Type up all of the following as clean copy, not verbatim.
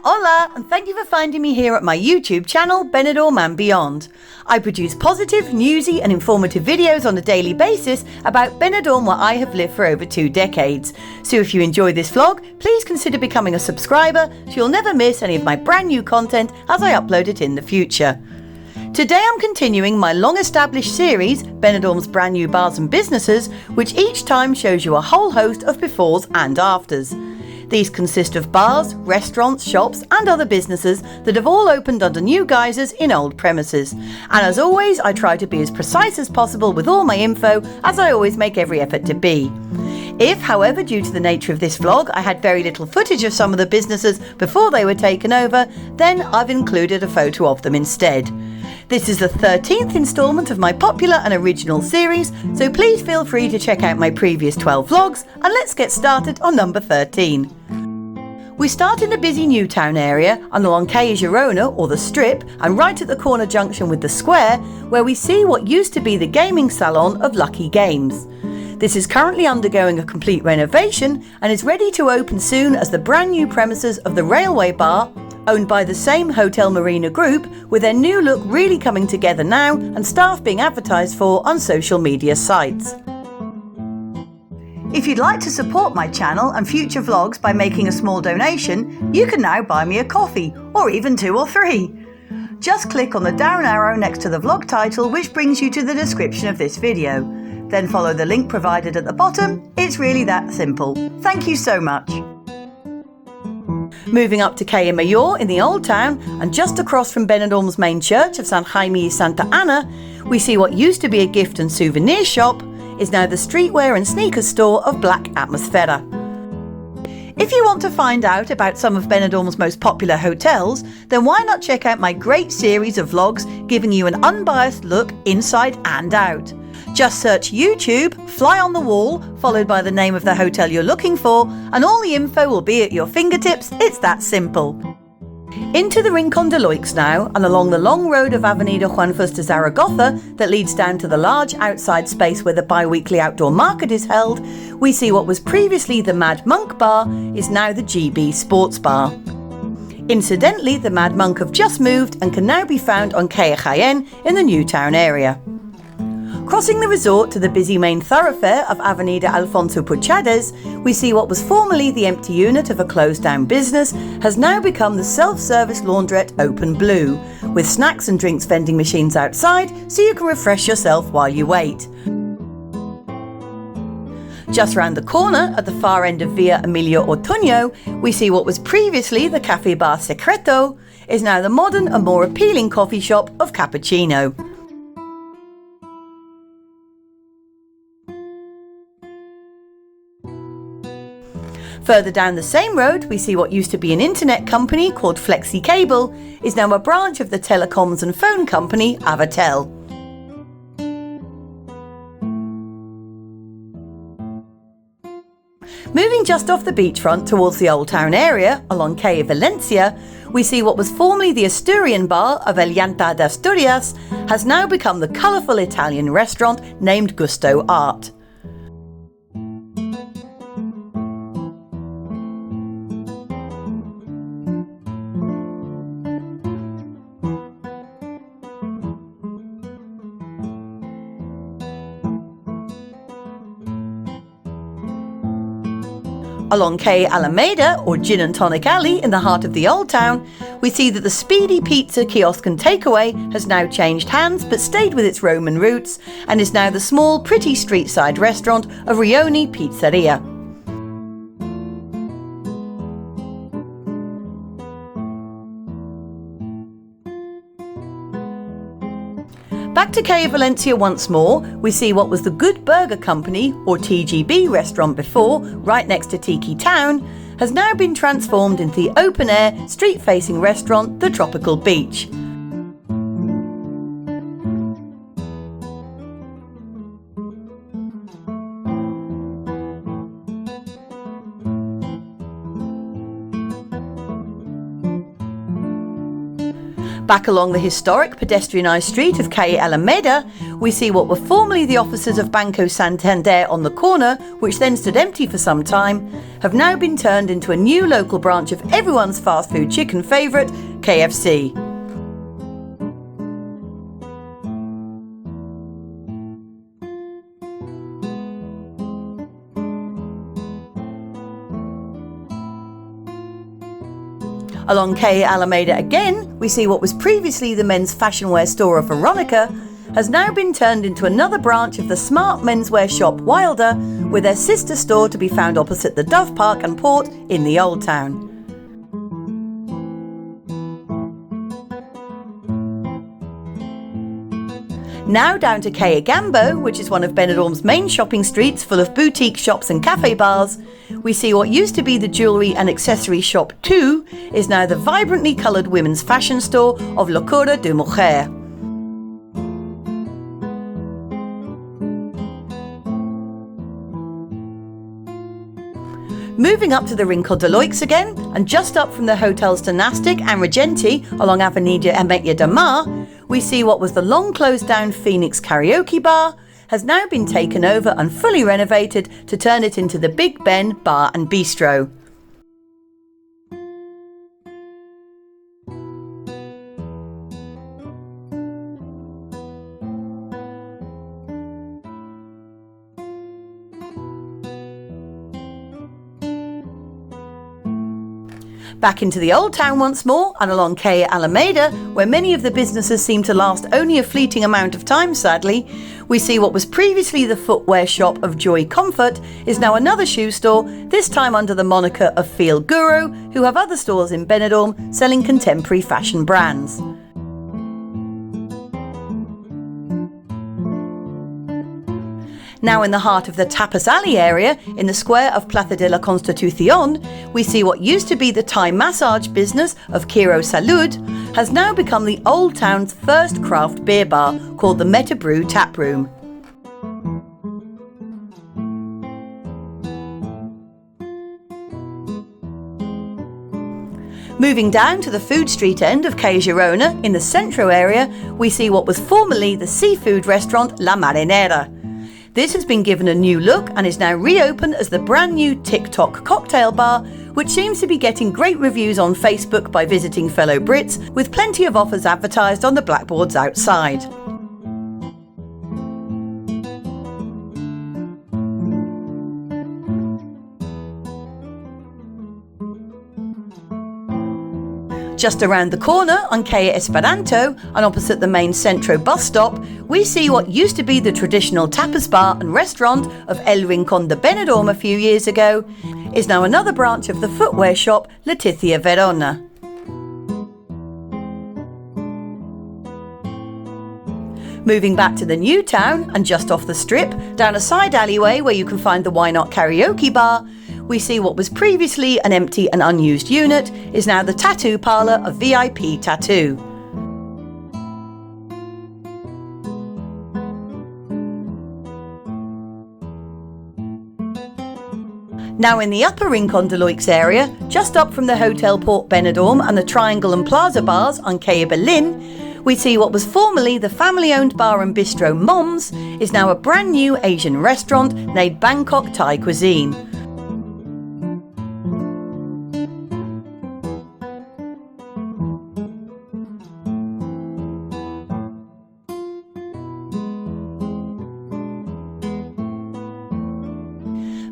Hola, and thank you for finding me here at my YouTube channel, Benidorm and Beyond. I produce positive, newsy and informative videos on a daily basis about Benidorm, where I have lived for over 2 decades. So if you enjoy this vlog, please consider becoming a subscriber so you'll never miss any of my brand new content as I upload it in the future. Today I'm continuing my long-established series, Benidorm's brand new bars and businesses, which each time shows you a whole host of befores and afters. These consist of bars, restaurants, shops and other businesses that have all opened under new guises in old premises. And as always, I try to be as precise as possible with all my info, as I always make every effort to be. If, however, due to the nature of this vlog, I had very little footage of some of the businesses before they were taken over, then I've included a photo of them instead. This is the 13th instalment of my popular and original series, so please feel free to check out my previous 12 vlogs, and let's get started on number 13. We start in the busy Newtown area and along Calle Girona, or the Strip, and right at the corner junction with the Square, where we see what used to be the gaming salon of Lucky Games. This is currently undergoing a complete renovation and is ready to open soon as the brand new premises of the Railway Bar, owned by the same Hotel Marina Group, with their new look really coming together now and staff being advertised for on social media sites. If you'd like to support my channel and future vlogs by making a small donation, you can now buy me a coffee, or even 2 or 3. Just click on the down arrow next to the vlog title, which brings you to the description of this video. Then follow the link provided at the bottom. It's really that simple. Thank you so much. Moving up to Calle Mayor in the Old Town, and just across from Benidorm's main church of San Jaime y Santa Ana, we see what used to be a gift and souvenir shop is now the streetwear and sneakers store of Black Atmosfera. If you want to find out about some of Benidorm's most popular hotels, then why not check out my great series of vlogs giving you an unbiased look inside and out. Just search YouTube, Fly on the Wall, followed by the name of the hotel you're looking for, and all the info will be at your fingertips. It's that simple. Into the Rincon de Loix now, and along the long road of Avenida Juan Fus de Zaragoza that leads down to the large outside space where the bi-weekly outdoor market is held, we see what was previously the Mad Monk Bar is now the GB Sports Bar. Incidentally, the Mad Monk have just moved and can now be found on Calle Jaén in the Newtown area. Crossing the resort to the busy main thoroughfare of Avenida Alfonso Puchades, we see what was formerly the empty unit of a closed-down business has now become the self-service laundrette Open Blue, with snacks and drinks vending machines outside so you can refresh yourself while you wait. Just round the corner, at the far end of Via Emilio Ortuño, we see what was previously the Café Bar Secreto is now the modern and more appealing coffee shop of Cappuccino. Further down the same road, we see what used to be an internet company called Flexi Cable is now a branch of the telecoms and phone company Avatel. Moving just off the beachfront towards the Old Town area, along Calle Valencia, we see what was formerly the Asturian bar of El Llanta de Asturias has now become the colourful Italian restaurant named Gusto Art. Along Calle Alameda, or Gin and Tonic Alley in the heart of the Old Town, we see that the Speedy Pizza kiosk and takeaway has now changed hands but stayed with its Roman roots and is now the small, pretty street-side restaurant of Rioni Pizzeria. Back to Calle Valencia once more, we see what was the Good Burger Company, or TGB restaurant before, right next to Tiki Town, has now been transformed into the open-air, street-facing restaurant, The Tropical Beach. Back along the historic pedestrianised street of Calle Alameda, we see what were formerly the offices of Banco Santander on the corner, which then stood empty for some time, have now been turned into a new local branch of everyone's fast food chicken favourite, KFC. Along Calle Alameda again, we see what was previously the men's fashion wear store of Veronica has now been turned into another branch of the smart menswear shop Wilder, with their sister store to be found opposite the Dove Park and Port in the Old Town. Now down to Calle Gambo, which is one of Benidorm's main shopping streets full of boutique shops and cafe bars, we see what used to be the jewellery and accessory shop 2 is now the vibrantly coloured women's fashion store of Locura de Mujer. Moving up to the Rincon de Loix again, and just up from the hotels Dynastic and Regenti along Avenida Ametlla de Mar, we see what was the long closed down Phoenix karaoke bar has now been taken over and fully renovated to turn it into the Big Ben Bar and Bistro. Back into the Old Town once more and along Calle Alameda, where many of the businesses seem to last only a fleeting amount of time sadly, we see what was previously the footwear shop of Joy Comfort is now another shoe store, this time under the moniker of Feel Guru, who have other stores in Benidorm selling contemporary fashion brands. Now in the heart of the Tapas Alley area, in the square of Plaza de la Constitución, we see what used to be the Thai massage business of Kiro Salud has now become the Old Town's first craft beer bar called the Metabrew Tap Room. Moving down to the food street end of Calle Girona, in the Centro area, we see what was formerly the seafood restaurant La Marinera. This has been given a new look and is now reopened as the brand new TikTok cocktail bar, which seems to be getting great reviews on Facebook by visiting fellow Brits, with plenty of offers advertised on the blackboards outside. Just around the corner on Calle Esperanto and opposite the main Centro bus stop, we see what used to be the traditional tapas bar and restaurant of El Rincón de Benidorm a few years ago is now another branch of the footwear shop Letizia Verona. Moving back to the new town and just off the strip, down a side alleyway where you can find the Why Not karaoke bar, we see what was previously an empty and unused unit is now the tattoo parlour of VIP Tattoo. Now in the upper Rincon de Loix area, just up from the Hotel Port Benidorm and the Triangle and Plaza bars on Calle Berlin, we see what was formerly the family-owned bar and bistro Mom's is now a brand new Asian restaurant named Bangkok Thai Cuisine.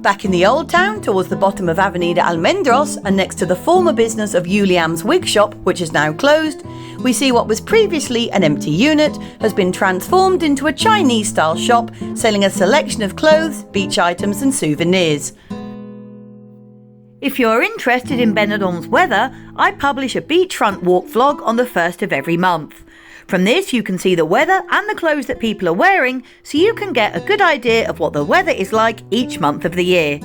Back in the Old Town, towards the bottom of Avenida Almendros and next to the former business of Juliam's wig shop, which is now closed, we see what was previously an empty unit has been transformed into a Chinese-style shop selling a selection of clothes, beach items and souvenirs. If you're interested in Benidorm's weather, I publish a beachfront walk vlog on the 1st of every month. From this you can see the weather and the clothes that people are wearing, so you can get a good idea of what the weather is like each month of the year.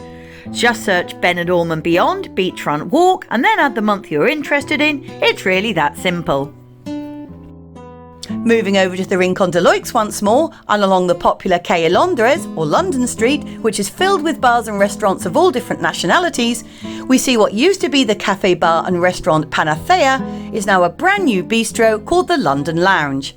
Just search Benidorm and Beyond beachfront walk and then add the month you're interested in. It's really that simple. Moving over to the Rincon de Leix once more, and along the popular Calle Londres, or London Street, which is filled with bars and restaurants of all different nationalities, we see what used to be the cafe bar and restaurant Panacea is now a brand new bistro called the London Lounge.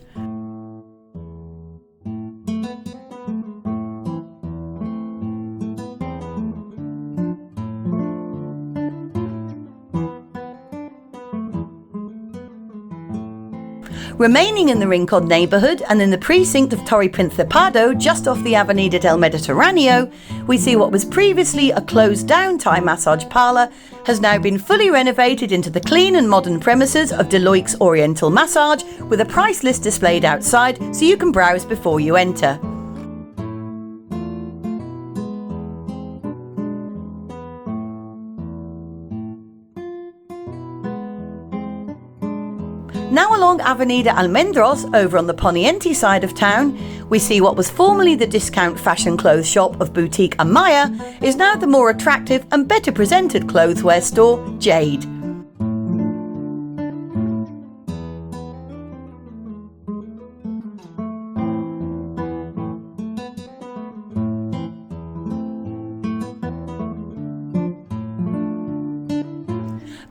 Remaining in the Rincon neighbourhood and in the precinct of Torre Principado, just off the Avenida del Mediterraneo, we see what was previously a closed-down Thai massage parlour has now been fully renovated into the clean and modern premises of Deloitte Oriental Massage, with a price list displayed outside so you can browse before you enter. Now along Avenida Almendros, over on the Poniente side of town, we see what was formerly the discount fashion clothes shop of Boutique Amaya is now the more attractive and better presented clotheswear store, Jade.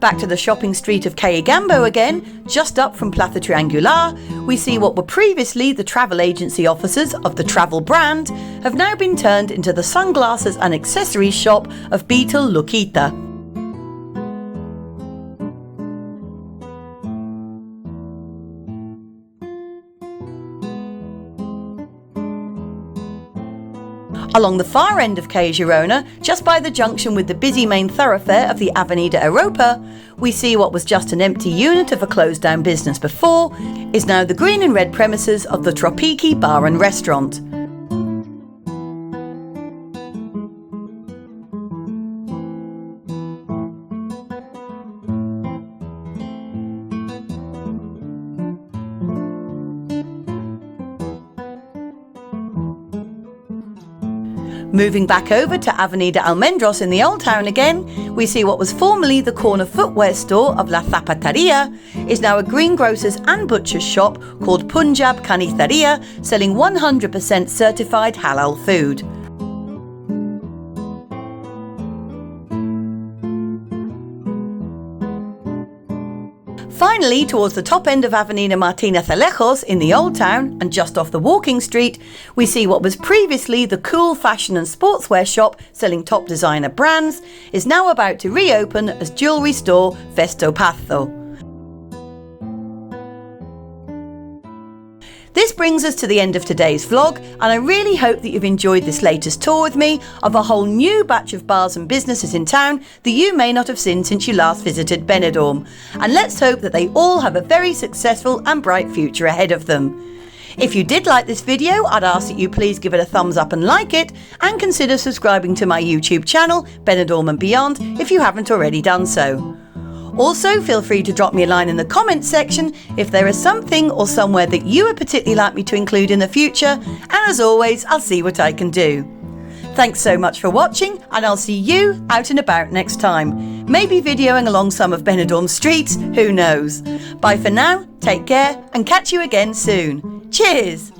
Back to the shopping street of Calle Gambo again, just up from Plaza Triangular, we see what were previously the travel agency offices of the travel brand have now been turned into the sunglasses and accessories shop of Beetle Luquita. Along the far end of Calle Girona, just by the junction with the busy main thoroughfare of the Avenida Europa, we see what was just an empty unit of a closed-down business before is now the green and red premises of the Tropiki Bar and Restaurant. Moving back over to Avenida Almendros in the Old Town again, we see what was formerly the corner footwear store of La Zapateria is now a greengrocer's and butcher's shop called Punjab Carniceria, selling 100% certified halal food. Finally, towards the top end of Avenida Martínez Alejos in the Old Town and just off the walking street, we see what was previously the cool fashion and sportswear shop selling top designer brands is now about to reopen as jewellery store Festo Pazzo. This brings us to the end of today's vlog, and I really hope that you've enjoyed this latest tour with me of a whole new batch of bars and businesses in town that you may not have seen since you last visited Benidorm. And let's hope that they all have a very successful and bright future ahead of them. If you did like this video, I'd ask that you please give it a thumbs up and like it, and consider subscribing to my YouTube channel, Benidorm and Beyond, if you haven't already done so. Also, feel free to drop me a line in the comments section if there is something or somewhere that you would particularly like me to include in the future, and as always, I'll see what I can do. Thanks so much for watching, and I'll see you out and about next time. Maybe videoing along some of Benidorm's streets, who knows. Bye for now, take care, and catch you again soon. Cheers!